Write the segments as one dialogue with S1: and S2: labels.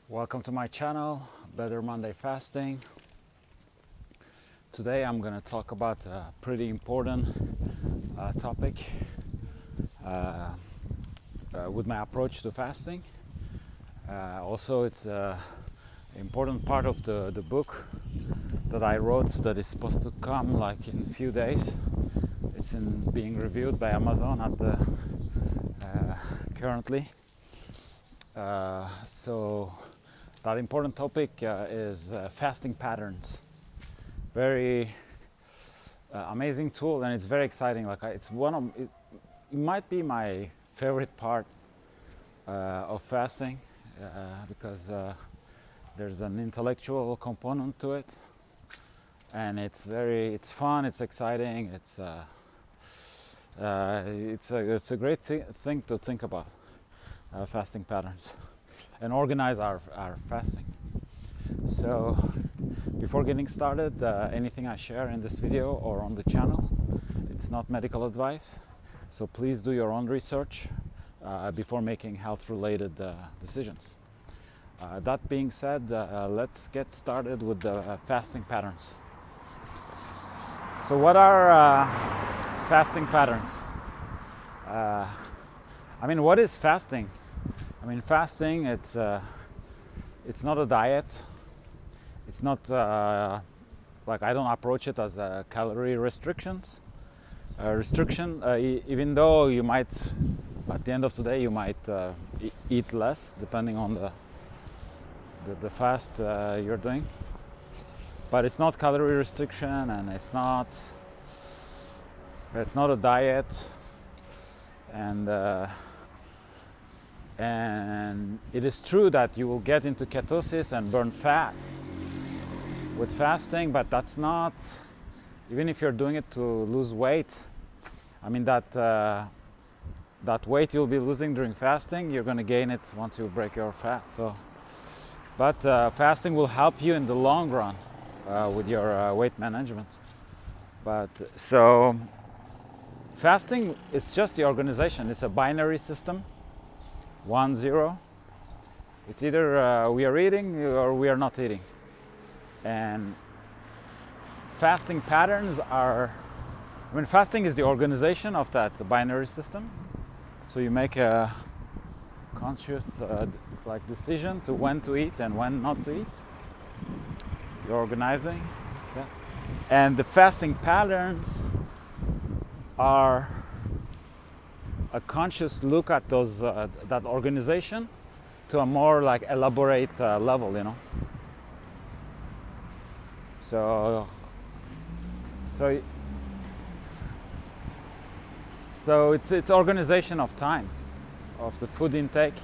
S1: Welcome to my channel, Better Monday Fasting. Today I'm going to talk about a pretty important topic with my approach to fasting. Also, it's an important part of the book that I wrote that is supposed to come like in a few days. It's being reviewed by Amazon at the currently. So that important topic is fasting patterns. Very amazing tool, and it's very exciting. It might be my favorite part of fasting because there's an intellectual component to it, and it's fun, it's exciting, it's a great thing to think about, fasting patterns, and organize our fasting. So before getting started, anything I share in this video or on the channel, it's not medical advice, so please do your own research before making health related decisions. That being said, let's get started with the fasting patterns. So what are fasting patterns? What is fasting? Fasting, it's not a diet. It's not I don't approach it as a calorie restriction, even though you might, at the end of the day, you might eat less depending on the fast you're doing. But it's not calorie restriction, and it's not a diet, and it is true that you will get into ketosis and burn fat with fasting, but that's not, even if you're doing it to lose weight, that weight you'll be losing during fasting, you're going to gain it once you break your fast. But fasting will help you in the long run with your weight management. So fasting is just the organization. It's a binary system, 1-0. It's either we are eating or we are not eating. And fasting patterns fasting is the organization of the binary system. So you make a conscious decision to when to eat and when not to eat. You're organizing. Yeah. And the fasting patterns are a conscious look at those that organization to a more elaborate level, So it's organization of time, of the food intake,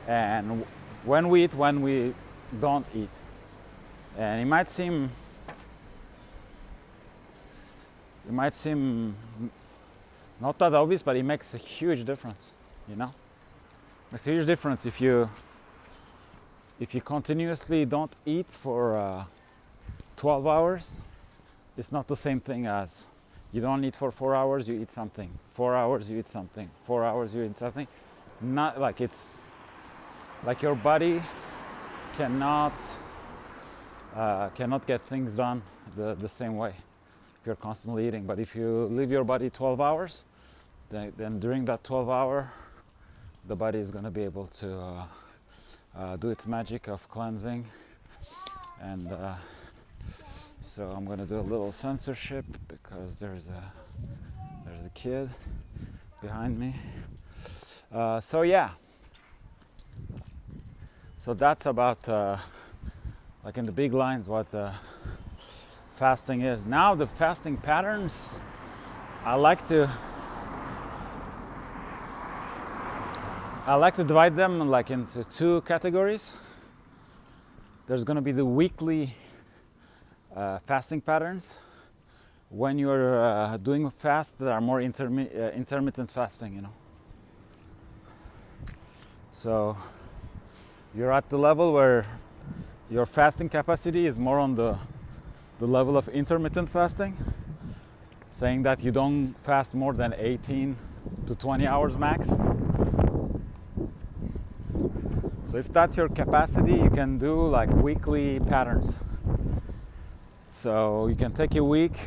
S1: and when we eat, when we don't eat. And it might seem not that obvious, but it makes a huge difference, Makes a huge difference if you continuously don't eat for 12 hours. It's not the same thing as you don't eat for 4 hours, you eat something. 4 hours, you eat something. 4 hours, you eat something. Not like it's like your body cannot get things done the same way if you're constantly eating. But if you leave your body 12 hours, then during that 12 hour, the body is going to be able to do its magic of cleansing. And so I'm going to do a little censorship because there's a kid behind me. So that's about in the big lines what fasting is. Now the fasting patterns, I like to divide them into two categories. There's going to be the weekly fasting patterns when you're doing a fast that are more intermittent fasting, So you're at the level where your fasting capacity is more on the level of intermittent fasting, saying that you don't fast more than 18 to 20 hours max. So if that's your capacity, you can do like weekly patterns. So you can take a week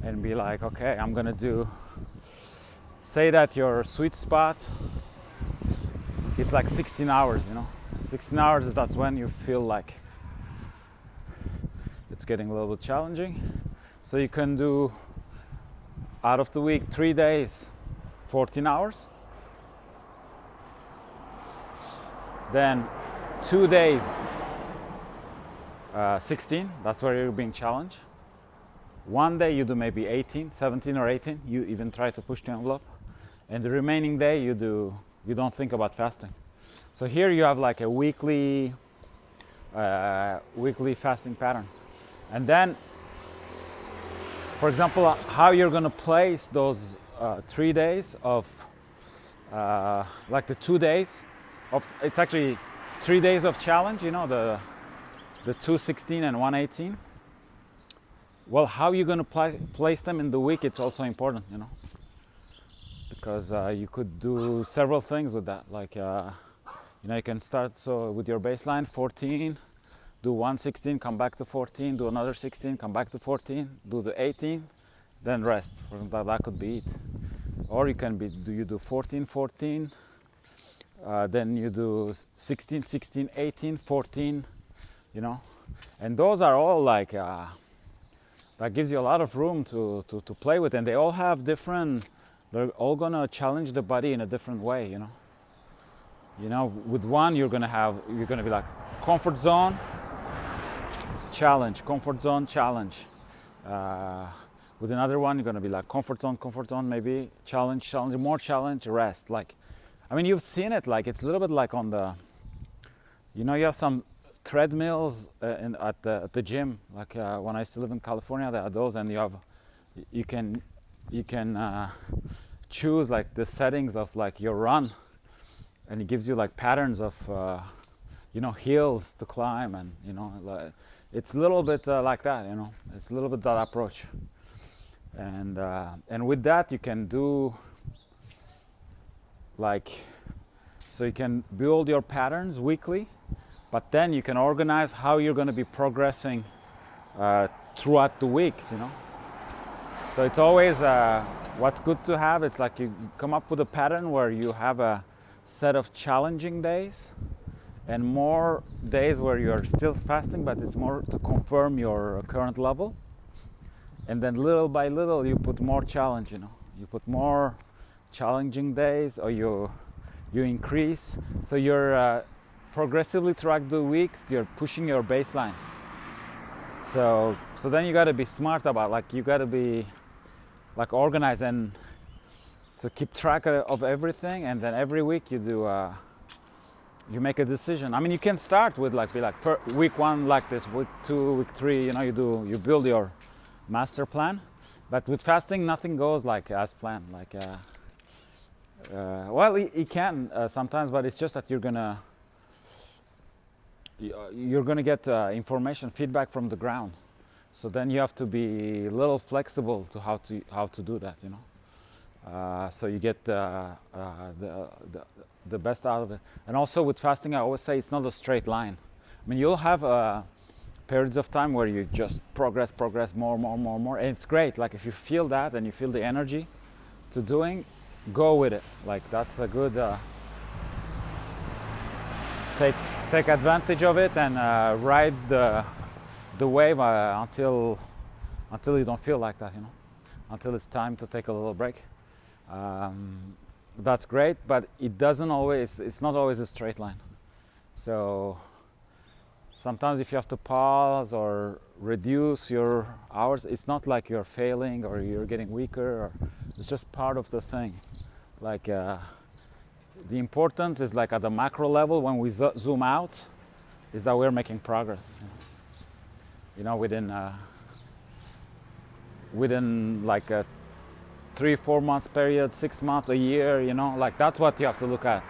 S1: and be like, okay, I'm gonna do, say that your sweet spot, it's like 16 hours, 16 hours, that's when you feel like it's getting a little bit challenging. So you can do out of the week 3 days, 14 hours. Then 2 days, 16, that's where you're being challenged. One day you do maybe 18, 17 or 18, you even try to push the envelope. And the remaining day you don't think about fasting. So here you have like a weekly fasting pattern. And then, for example, how you're gonna place those 3 days of, like the 2 days of, it's actually 3 days of challenge, the 216 and 118. Well, how you're gonna place them in the week, it's also important, because you could do several things with that. Like, you can start with your baseline 14, do 116, come back to 14, do another 16, come back to 14, do the 18, then rest. That could be it. Or you can do 14, 14, then you do 16, 16, 18, 14, and those are all like, that gives you a lot of room to play with, and they all have different, they're all gonna challenge the body in a different way, with one you're gonna be like comfort zone, challenge, comfort zone, challenge. With another one you're gonna be like comfort zone, maybe challenge, more challenge, rest. Like, I mean, you've seen it, like it's a little bit like on the, you have some treadmills at the gym. Like when I used to live in California, there are those, and you can choose like the settings of like your run, and it gives you like patterns of hills to climb, and like, it's a little bit like that. It's a little bit that approach, and with that you can do like, so you can build your patterns weekly, but then you can organize how you're going to be progressing throughout the weeks, So it's always what's good to have. It's like you come up with a pattern where you have a set of challenging days and more days where you're still fasting, but it's more to confirm your current level. And then little by little you put more challenge, you put more challenging days, or you increase. So you're progressively throughout the weeks, you're pushing your baseline. So then you got to be smart about, like, you got to be like organized, and so keep track of everything, and then every week you do you make a decision. I mean, you can start with week 1 like this, week 2, week 3, you build your master plan. But with fasting, nothing goes like as planned. Like well, it can sometimes, but it's just that you're gonna get information, feedback from the ground. So then you have to be a little flexible to how to do that, so you get the best out of it. And also with fasting, I always say it's not a straight line. I mean, you'll have periods of time where you just progress more, and it's great. Like, if you feel that and you feel the energy to doing, go with it. Like, that's a good take advantage of it and ride the wave until you don't feel like that, until it's time to take a little break. That's great, but it's not always a straight line. So sometimes if you have to pause or reduce your hours, it's not like you're failing or you're getting weaker, or it's just part of the thing. Like the importance is, like, at the macro level, when we zoom out, is that we're making progress. Within like a 3-4 months period, 6 months, a year, like, that's what you have to look at.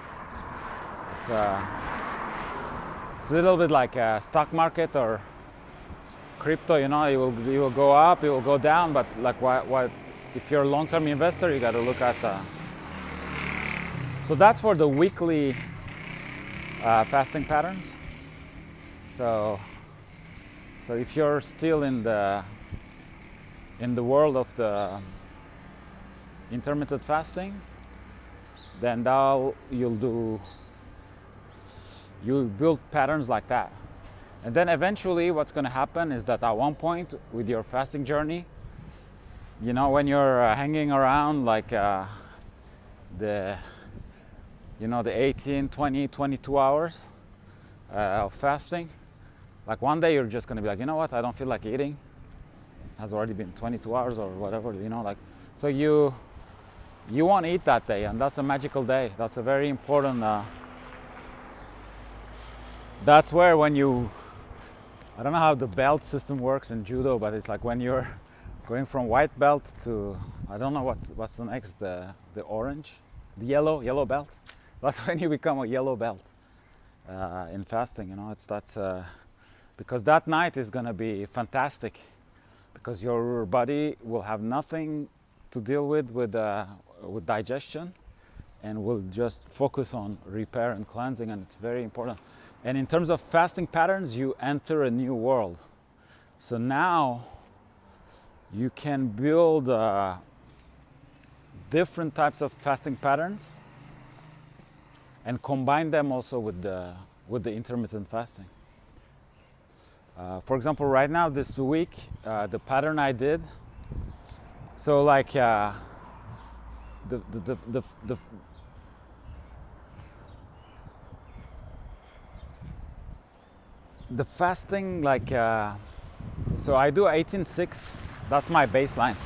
S1: It's a little bit like a stock market or crypto. It will go up, it will go down, but like, what if you're a long-term investor, you got to look at. So that's for the weekly fasting patterns. So if you're still in the world of the intermittent fasting, then you'll build patterns like that. And then eventually what's going to happen is that at one point with your fasting journey, you know, when you're hanging around like the 18, 20, 22 hours of fasting, like one day you're just going to be like, you know what, I don't feel like eating. It has already been 22 hours or whatever, you know, like, so you won't eat that day, and that's a magical day. That's a very important, that's where when you, I don't know how the belt system works in judo, but it's like when you're going from white belt to, I don't know what's the next, the orange, the yellow belt. That's when you become a yellow belt in fasting, you know. It's that, because that night is gonna be fantastic, because your body will have nothing to deal with digestion, and will just focus on repair and cleansing, and it's very important. And in terms of fasting patterns, you enter a new world. So now you can build different types of fasting patterns and combine them also with the intermittent fasting. For example, right now this week, the pattern I did, so like the fasting, like so I do 18-6. That's my baseline.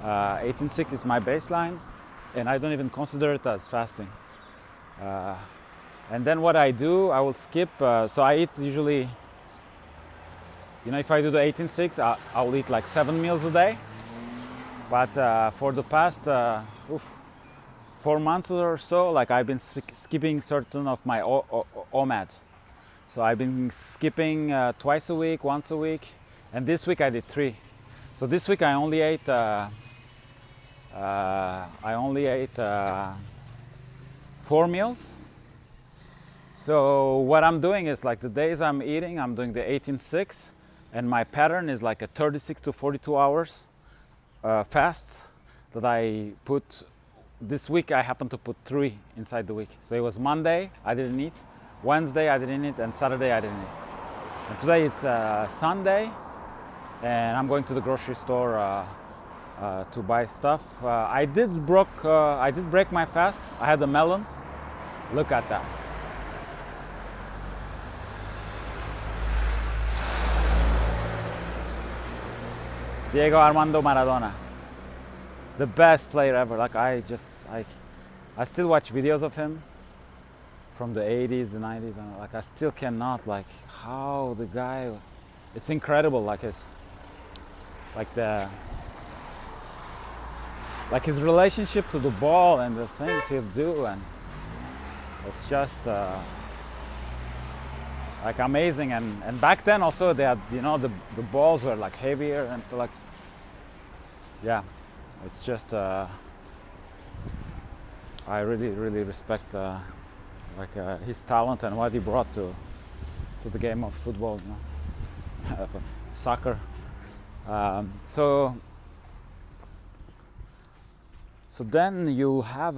S1: 18-6 is my baseline, and I don't even consider it as fasting. And then what I do, I will skip. So I eat usually, you know, if I do the 18-6, I'll eat like 7 meals a day. But for the past 4 months or so, like I've been skipping certain of my OMADs. So I've been skipping twice a week, once a week, and this week I did 3. So this week I only ate 4 meals. So what I'm doing is, like, the days I'm eating, I'm doing the 18-6, and my pattern is like a 36 to 42 hours fasts that I put. This week I happened to put 3 inside the week. So it was Monday, I didn't eat. Wednesday I didn't eat, and Saturday I didn't eat. And today it's Sunday, and I'm going to the grocery store to buy stuff. I did break my fast. I had a melon. Look at that. Diego Armando Maradona, the best player ever. Like I still watch videos of him from the 80s, the 90s, and like I still cannot, like, how the guy, it's incredible, like his relationship to the ball and the things he'll do, and it's just like amazing. And back then also they had, you know, the balls were like heavier and stuff, like, yeah, it's just I really respect his talent and what he brought to the game of football, you know, soccer. So then you have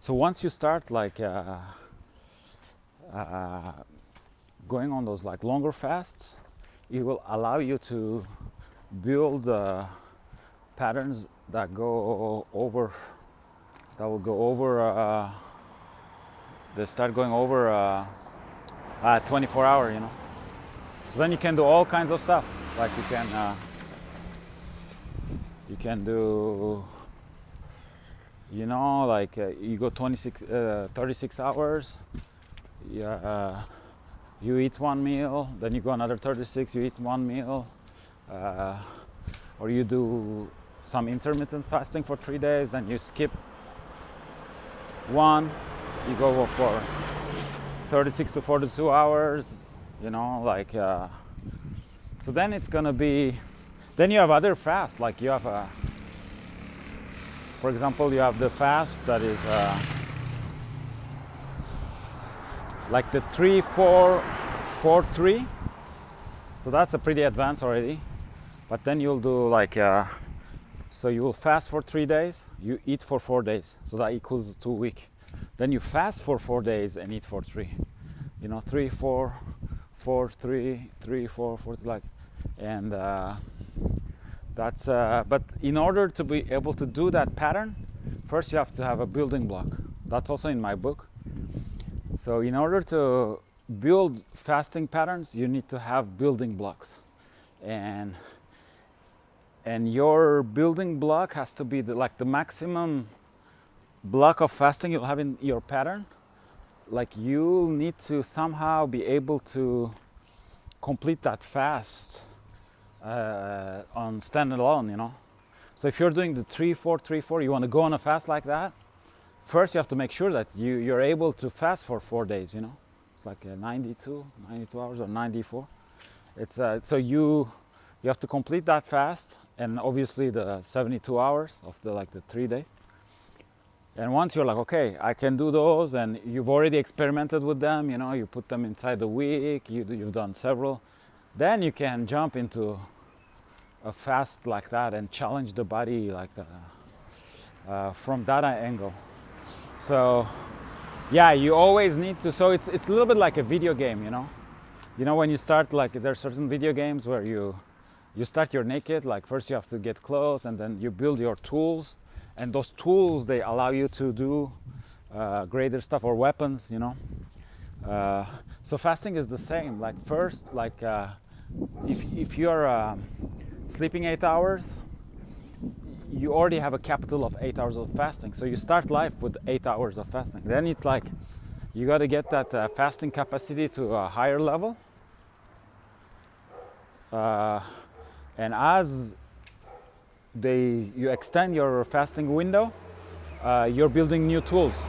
S1: so once you start like going on those like longer fasts, it will allow you to build patterns that will go over they start going over 24 hour, you know. So then you can do all kinds of stuff, like you can do, you know, like you go 36 hours, you eat 1 meal, then you go another 36, you eat 1 meal, or you do some intermittent fasting for 3 days, then you skip 1, you go for 36 to 42 hours, you know, like so then it's gonna be, then you have other fasts, like you have for example, you have the fast that is like the 3-4-4-3. So that's a pretty advanced already. But then you'll do like, so you will fast for 3 days, you eat for 4 days. So that equals 2 weeks. Then you fast for 4 days and eat for 3. 3-4-4-3, 3-4-4, like, and that's, but in order to be able to do that pattern, first you have to have a building block. That's also in my book. So in order to build fasting patterns, you need to have building blocks, and your building block has to be like the maximum block of fasting you'll have in your pattern. Like you'll need to somehow be able to complete that fast on standalone, So if you're doing the 3-4-3-4, you want to go on a fast like that, first you have to make sure that you're able to fast for 4 days, It's like 92 hours or 94. It's so you have to complete that fast, and obviously the 72 hours of the 3 days. And once you're like, okay, I can do those, and you've already experimented with them, you put them inside the week, you've done several, then you can jump into a fast like that and challenge the body like from that angle. So yeah, you always need to, so it's a little bit like a video game, when you start, like there are certain video games where you start, you're naked, like first you have to get clothes, and then you build your tools, and those tools, they allow you to do greater stuff, or weapons, so fasting is the same. Like first, like if you're sleeping 8 hours, you already have a capital of 8 hours of fasting. So you start life with 8 hours of fasting. Then it's like you got to get that fasting capacity to a higher level. And as you extend your fasting window, you're building new tools.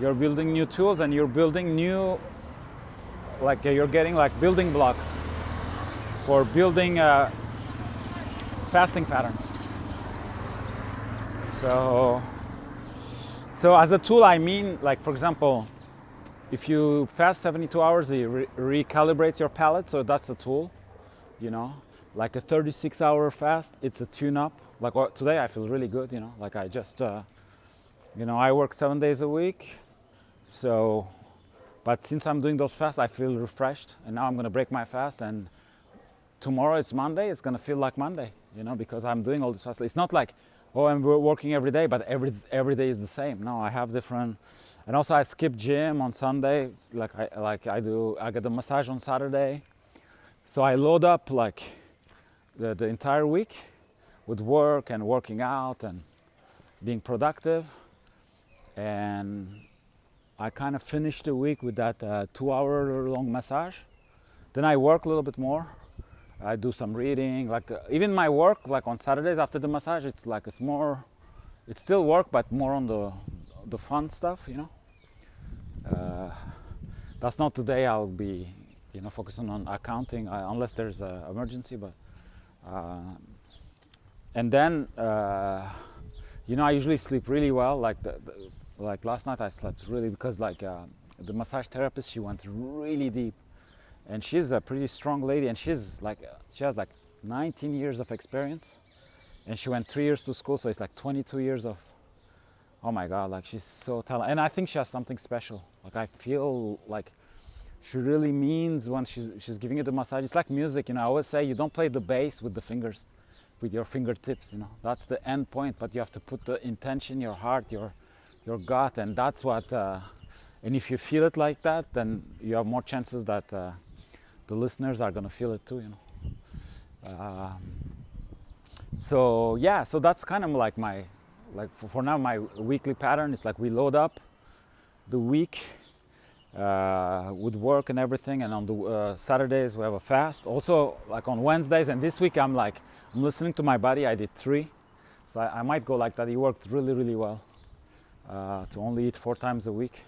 S1: You're building new tools, and you're building new, like you're getting like building blocks for building fasting patterns. So as a tool, I mean, like for example, if you fast 72 hours, it recalibrates your palate. So that's a tool, like a 36-hour fast, it's a tune-up. Like today, I feel really good, like I just, I work 7 days a week. So, but since I'm doing those fasts, I feel refreshed. And now I'm going to break my fast, and tomorrow it's Monday, it's going to feel like Monday, because I'm doing all this fast. It's not like, oh, I'm working every day, but every day is the same. No, I have different. And also I skip gym on Sunday, I get the massage on Saturday. So I load up like the entire week with work and working out and being productive. And I kind of finish the week with that 2-hour long massage. Then I work a little bit more. I do some reading, like even my work, like on Saturdays after the massage, it's still work, but more on the fun stuff, That's not today. I'll be, focusing on accounting unless there's an emergency. But and then, I usually sleep really well. Like last night, I slept really because the massage therapist, she went really deep. And she's a pretty strong lady, and she has 19 years of experience, and she went 3 years to school, so it's like 22 years of, oh my God, like she's so talented. And I think she has something special. Like I feel like she really means when she's giving you the massage. It's like music, I always say you don't play the bass with the fingers, with your fingertips, That's the end point, but you have to put the intention, your heart, your gut, and that's what, and if you feel it like that, then you have more chances that the listeners are going to feel it too, So that's kind of like my, for now, my weekly pattern is like we load up the week with work and everything, and on the Saturdays we have a fast. Also, like on Wednesdays, and this week I'm listening to my body. I did 3, so I might go like that. It worked really, really well to only eat 4 times a week.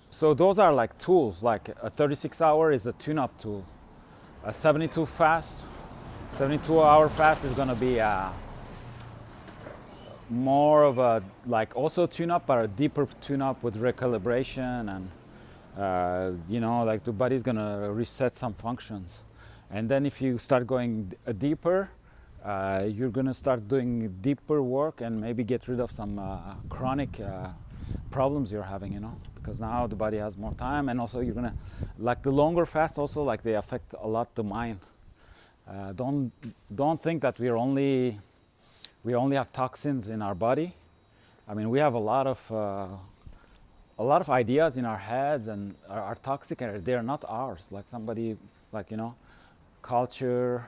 S1: So those are like tools. Like a 36-hour is a tune-up tool. A 72-hour fast is going to be more of a like also tune up, but a deeper tune up with recalibration, and you know, like the body's gonna reset some functions. And then if you start going deeper, you're gonna start doing deeper work and maybe get rid of some chronic problems you're having, you know, because now the body has more time. And also you're gonna, like the longer fasts also, like they affect a lot the mind. Don't think that we only have toxins in our body. I mean, we have a lot of ideas in our heads and are toxic, and they're not ours. Like somebody, like, you know, culture,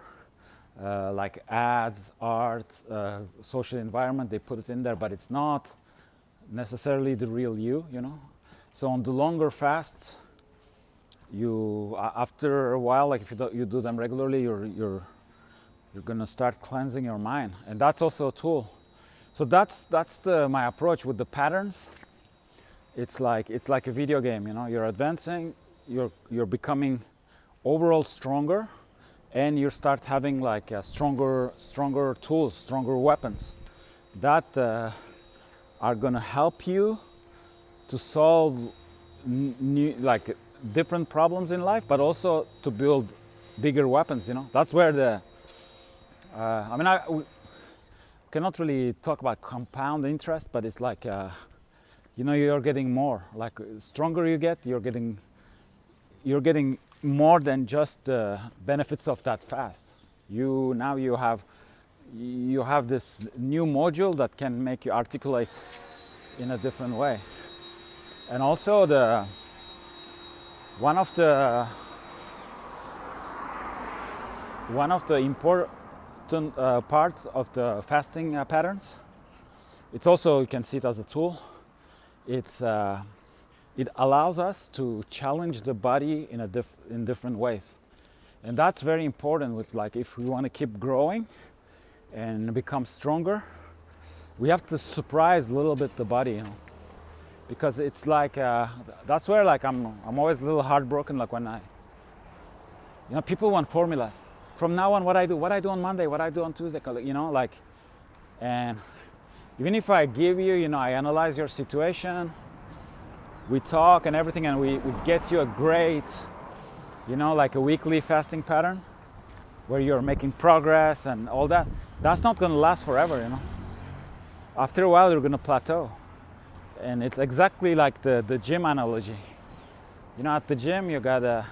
S1: like ads, art, social environment, they put it in there, but it's not necessarily the real you, you know. So on the longer fasts, you after a while, like if you do them regularly, you're gonna start cleansing your mind, and that's also a tool. So that's my approach with the patterns. It's like a video game, you know. You're advancing, you're becoming overall stronger, and you start having like stronger tools, stronger weapons that are gonna help you to solve new, like different problems in life, but also to build bigger weapons, you know. That's where the I mean, we cannot really talk about compound interest, but it's like you know, you're getting more. Like stronger you get, you're getting more than just the benefits of that fast. Now you have this new module that can make you articulate in a different way. And also one of the important parts of the fasting patterns, it's also, you can see it as a tool. It allows us to challenge the body in different ways, and that's very important. With like, if we want to keep growing and become stronger, we have to surprise a little bit the body, you know, because it's like that's where like I'm always a little heartbroken, like when you know, people want formulas. From now on, what I do on Monday, what I do on Tuesday, you know, like, and even if I give you, you know, I analyze your situation, we talk and everything, and we get you a great, you know, like a weekly fasting pattern where you're making progress and all that, that's not going to last forever, you know. After a while, you're going to plateau. And it's exactly like the gym analogy. You know, at the gym, you gotta,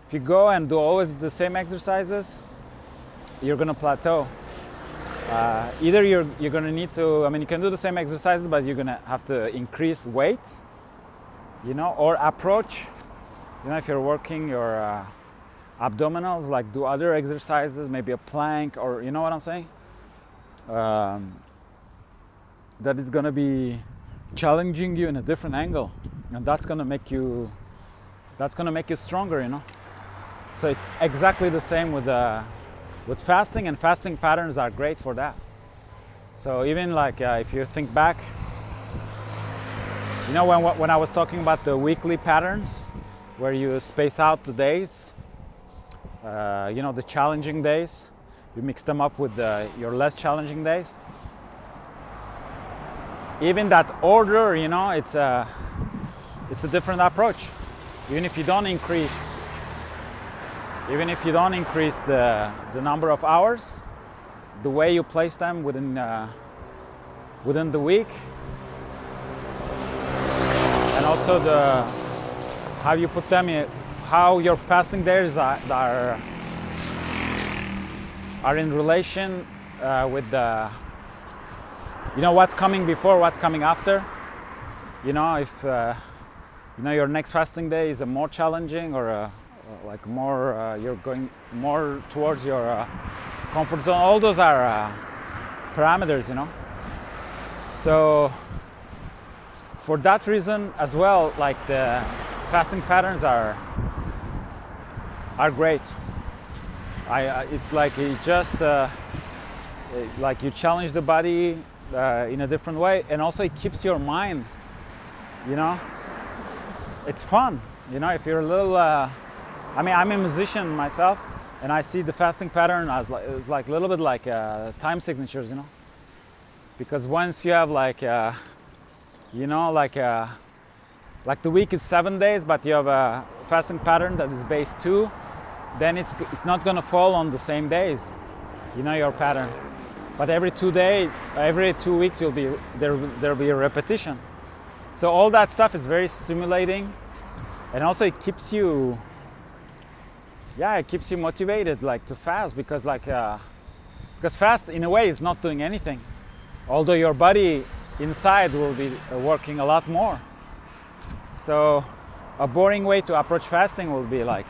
S1: if you go and do always the same exercises, you're gonna plateau. Either you're gonna need to, I mean, you can do the same exercises, but you're gonna have to increase weight, you know, or approach. You know, if you're working your abdominals, like do other exercises, maybe a plank, or you know what I'm saying? That is gonna be challenging you in a different angle, and that's gonna make you stronger, you know. So it's exactly the same with fasting, and fasting patterns are great for that. So even like if you think back, you know, when I was talking about the weekly patterns where you space out the days, you know, the challenging days, you mix them up with your less challenging days. Even that order, you know, it's a different approach. Even if you don't increase the number of hours, the way you place them within the week, and also how you put them in, how your fasting days are in relation with the, you know, what's coming before, what's coming after. You know, if you know your next fasting day is a more challenging, or like more, you're going more towards your comfort zone. All those are parameters, you know. So for that reason as well, like the fasting patterns are great. It's like it just like you challenge the body in a different way, and also it keeps your mind, you know, it's fun, you know. If you're a little I mean, I'm a musician myself, and I see the fasting pattern as like, it's like a little bit like time signatures, you know. because once you have like you know, like the week is 7 days, but you have a fasting pattern that is base 2, then it's not going to fall on the same days, you know, your pattern. But every 2 days, every 2 weeks, there'll be a repetition. So all that stuff is very stimulating, and also it keeps you, it keeps you motivated, like, to fast, because because fast in a way is not doing anything, although your body inside will be working a lot more. So a boring way to approach fasting will be like,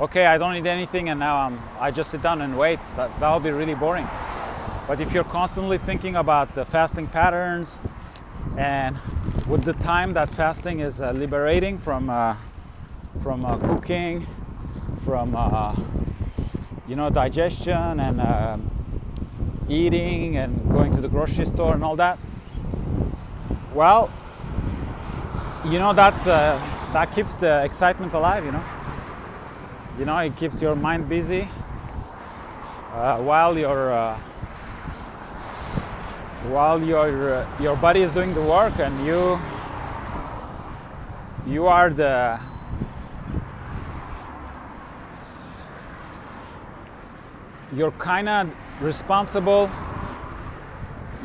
S1: okay, I don't eat anything and now I just sit down and wait. That will be really boring. But if you're constantly thinking about the fasting patterns, and with the time that fasting is liberating from cooking, from you know, digestion and eating and going to the grocery store and all that, well, you know, that keeps the excitement alive, you know. You know, it keeps your mind busy while your body is doing the work, and you are you're kind of responsible.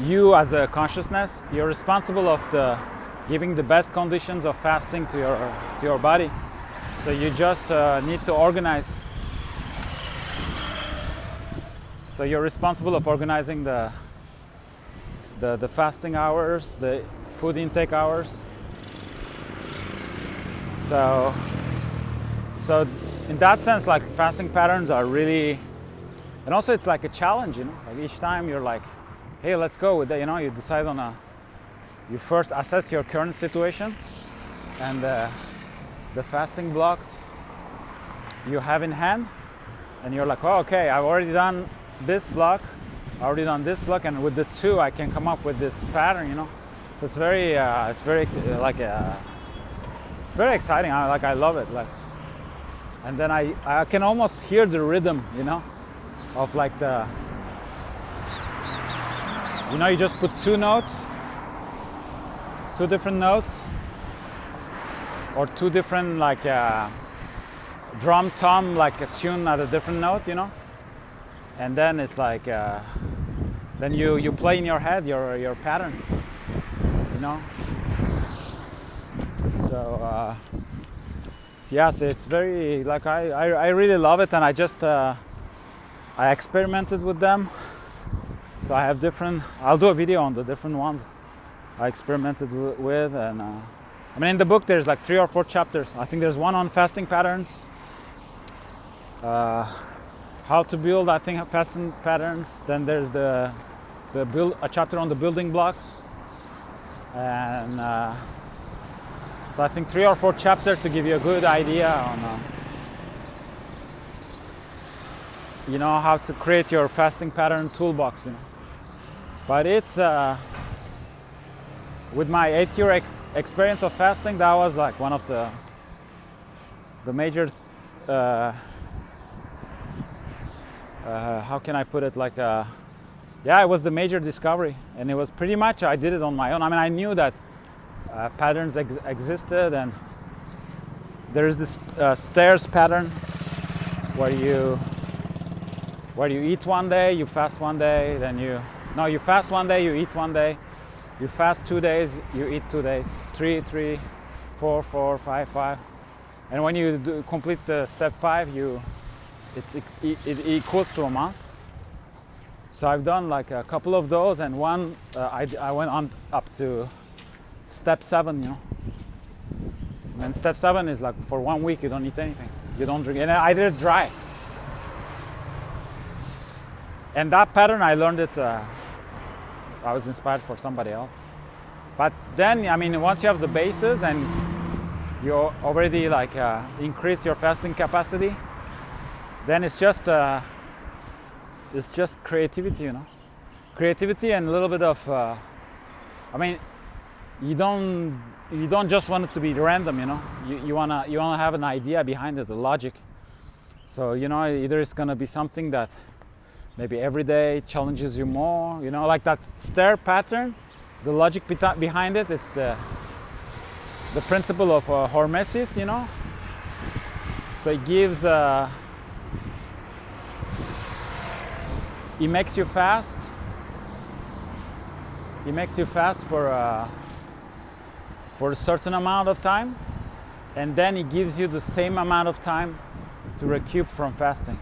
S1: You as a consciousness, you're responsible of giving the best conditions of fasting to your body. So you just need to organize. So you're responsible of organizing the fasting hours, the food intake hours. So in that sense, like, fasting patterns are really, and also it's like a challenge, you know. Like, each time you're like, hey, let's go with that, you know. You decide on you first assess your current situation and the fasting blocks you have in hand, and you're like, oh, okay, I've already done this block, and with the 2 I can come up with this pattern, you know. So it's very exciting. I love it, like. And then I can almost hear the rhythm, you know, of like you know, you just put 2 different notes, or 2 different, like, drum tom, like a tune at a different note, you know. And then it's like, then you play in your head your pattern, you know. So yes, it's very, like, I really love it, and I just I experimented with them. So I have I'll do a video on the different ones I experimented with, and I mean, in the book there's like 3 or 4 chapters. I think there's one on fasting patterns, how to build, I think, fasting patterns. Then there's a chapter on the building blocks, and so I think 3 or 4 chapters to give you a good idea on you know, how to create your fasting pattern toolbox, you know. But it's with my 8-year experience of fasting, that was like one of the major how can I put it, like, it was the major discovery, and it was pretty much, I did it on my own. I mean, I knew that patterns existed, and there is this stairs pattern where you eat one day, you fast one day, then you fast one day, you eat one day, you fast 2 days, you eat 2 days, 3, 4, 5, and when you complete the step 5, it equals to a month. So I've done like a couple of those, and one I went on up to step 7, you know. And step 7 is like, for 1 week you don't eat anything, you don't drink, and I did it dry. And that pattern, I learned it, I was inspired for somebody else. But then, I mean, once you have the basis and you already like increase your fasting capacity, then it's just creativity, you know. Creativity and a little bit of, I mean, you don't just want it to be random, you know. You wanna have an idea behind it, a logic. So, you know, either it's gonna be something that maybe every day challenges you more, you know, like that stair pattern. The logic behind it, it's the principle of hormesis, you know. So it gives, it makes you fast. It makes you fast for a certain amount of time, and then it gives you the same amount of time to recoup from fasting.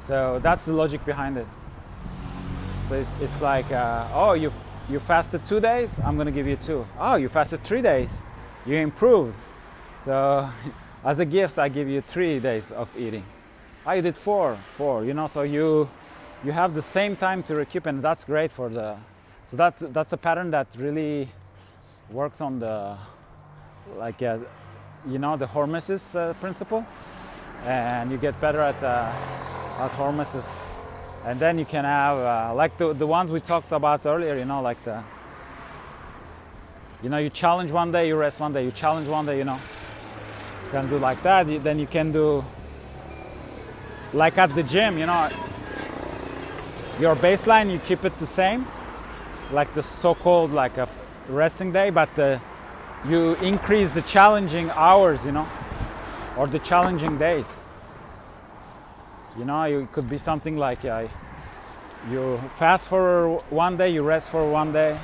S1: So that's the logic behind it. So it's like, oh, you fasted 2 days, I'm gonna give you 2. Oh, you fasted 3 days, you improved. So as a gift, I give you 3 days of eating. Oh, you did 4, you know, so you have the same time to recoup, and that's great for the, so that's a pattern that really works on the, like, you know, the hormesis principle, and you get better at hormesis. And then you can have, like the ones we talked about earlier, you know, like you know, you challenge one day, you rest one day, you challenge one day, you know. You can do like that. Then you can do, like at the gym, you know, your baseline, you keep it the same, like the so-called like a resting day, but you increase the challenging hours, you know, or the challenging days. You know, it could be something like you fast for 1 day, you rest for 1 day,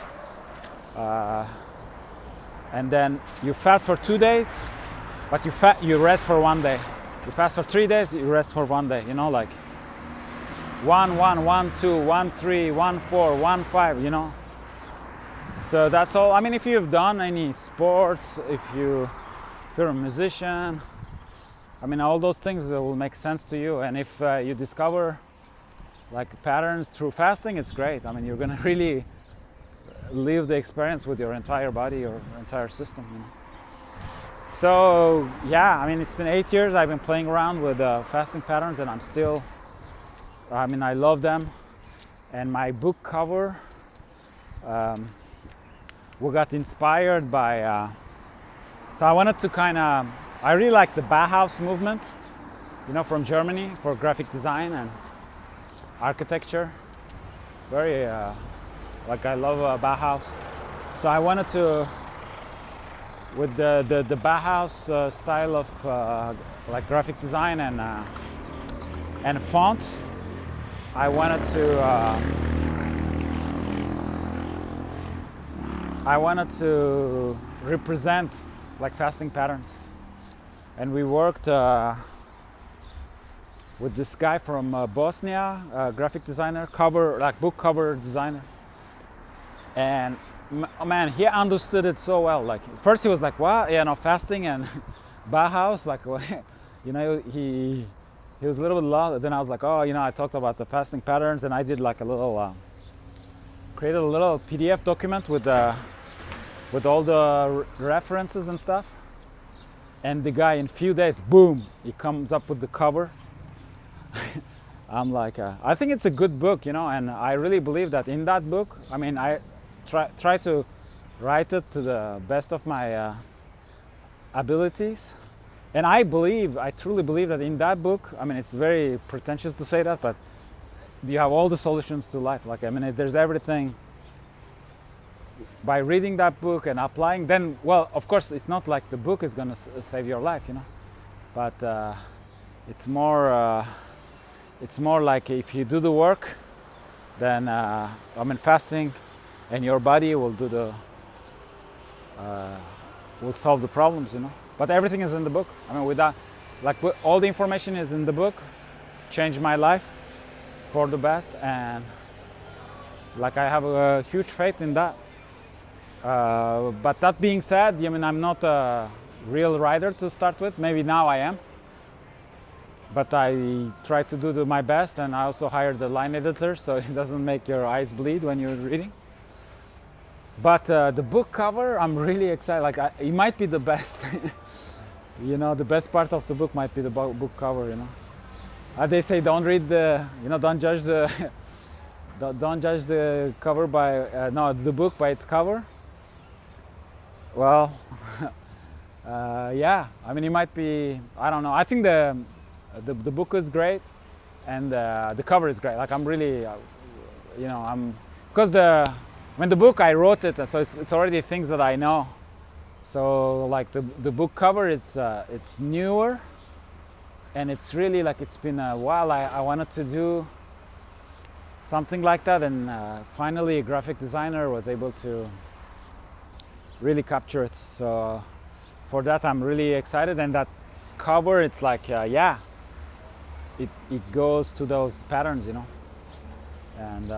S1: and then you fast for 2 days, but you rest for 1 day. You fast for 3 days, you rest for 1 day. You know, like 1, 1, 1, 2, 1, 3, 1, 4, 1, 5. You know. So that's all. I mean, if you've done any sports, if you're a musician, I mean, all those things will make sense to you. And if you discover like patterns through fasting, it's great. I mean, you're gonna really live the experience with your entire body or entire system, you know. So yeah, I mean, it's been 8 years I've been playing around with fasting patterns, and I'm still, I mean, I love them. And my book cover, we got inspired by, so I wanted to kind of, I really like the Bauhaus movement, you know, from Germany, for graphic design and architecture. Very, like, I love Bauhaus. So I wanted to, with the Bauhaus style of like graphic design and fonts, I wanted to represent like fasting patterns. And we worked with this guy from Bosnia, a graphic designer, book cover designer. And man, he understood it so well. Like, first he was like, "What? Yeah, no, fasting and Bauhaus." Like, you know, he was a little bit lost. Then I was like, "Oh, you know, I talked about the fasting patterns, and I did like a little, created a little PDF document with all the references and stuff." And the guy, in few days, boom, he comes up with the cover. I'm like, I think it's a good book, you know, and I really believe that in that book, I mean, I try to write it to the best of my abilities. And I truly believe that in that book, I mean, it's very pretentious to say that, but you have all the solutions to life. Like, I mean, there's everything. By reading that book and applying, then, well, of course, it's not like the book is gonna save your life, you know, but it's more like if you do the work, then I mean, fasting and your body will do will solve the problems, you know. But everything is in the book. I mean, with that, like, all the information is in the book. Changed my life for the best, and like, I have a huge faith in that. But that being said, I mean, I'm not a real writer to start with. Maybe now I am, but I try to do my best, and I also hired the line editor so it doesn't make your eyes bleed when you're reading. But the book cover, I'm really excited. Like, it might be the best. You know, the best part of the book might be the book cover. You know, they say don't read don't judge the cover by the book by its cover. Well, yeah, I mean, it might be, I don't know. I think the book is great, and the cover is great. Like I'm really, you know, because when the book I wrote it, so it's already things that I know. So like the book cover, it's newer, and it's really like it's been a while. I wanted to do something like that, and finally a graphic designer was able to really capture it. So for that I'm really excited, and that cover, it's like yeah, it goes to those patterns, you know, and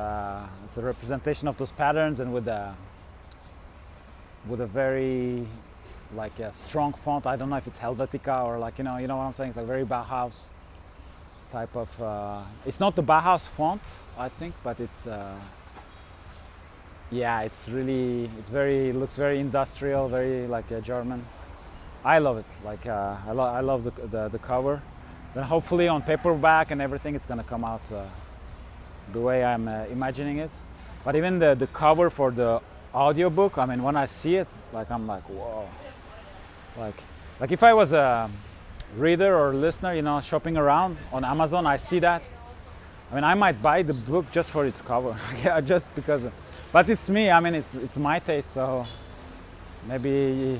S1: it's a representation of those patterns, and with a very like a strong font. I don't know if it's Helvetica or like, you know what I'm saying. It's like very Bauhaus type of. It's not the Bauhaus font, I think, but it's yeah, it's really, looks very industrial, very like German. I love it. Like I love the cover. Then hopefully on paperback and everything, it's gonna come out the way I'm imagining it. But even the cover for the audiobook, I mean, when I see it, like I'm like, whoa. Like if I was a reader or listener, you know, shopping around on Amazon, I see that. I mean, I might buy the book just for its cover. Yeah, just because. But it's me. I mean, it's my taste, so maybe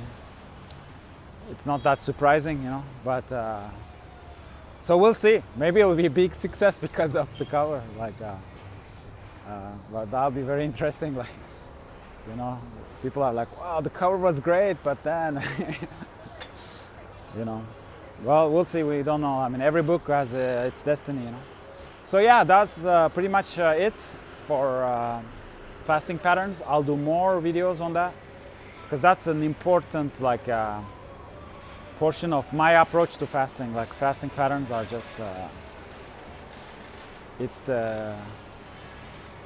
S1: it's not that surprising, you know. But so we'll see. Maybe it'll be a big success because of the cover. Like, but that'll be very interesting. Like, you know, people are like, wow, the cover was great, but then, you know, well, we'll see. We don't know. I mean, every book has its destiny, you know. So yeah, that's pretty much it for fasting patterns. I'll do more videos on that, because that's an important like portion of my approach to fasting. Like fasting patterns are just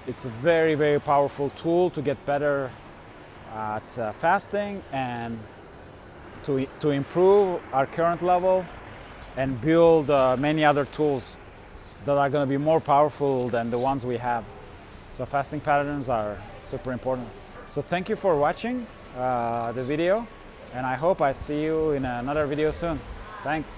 S1: it's a very, very powerful tool to get better at fasting, and to improve our current level and build many other tools that are going to be more powerful than the ones we have. So fasting patterns are super important. So thank you for watching the video, and I hope I see you in another video soon. Thanks.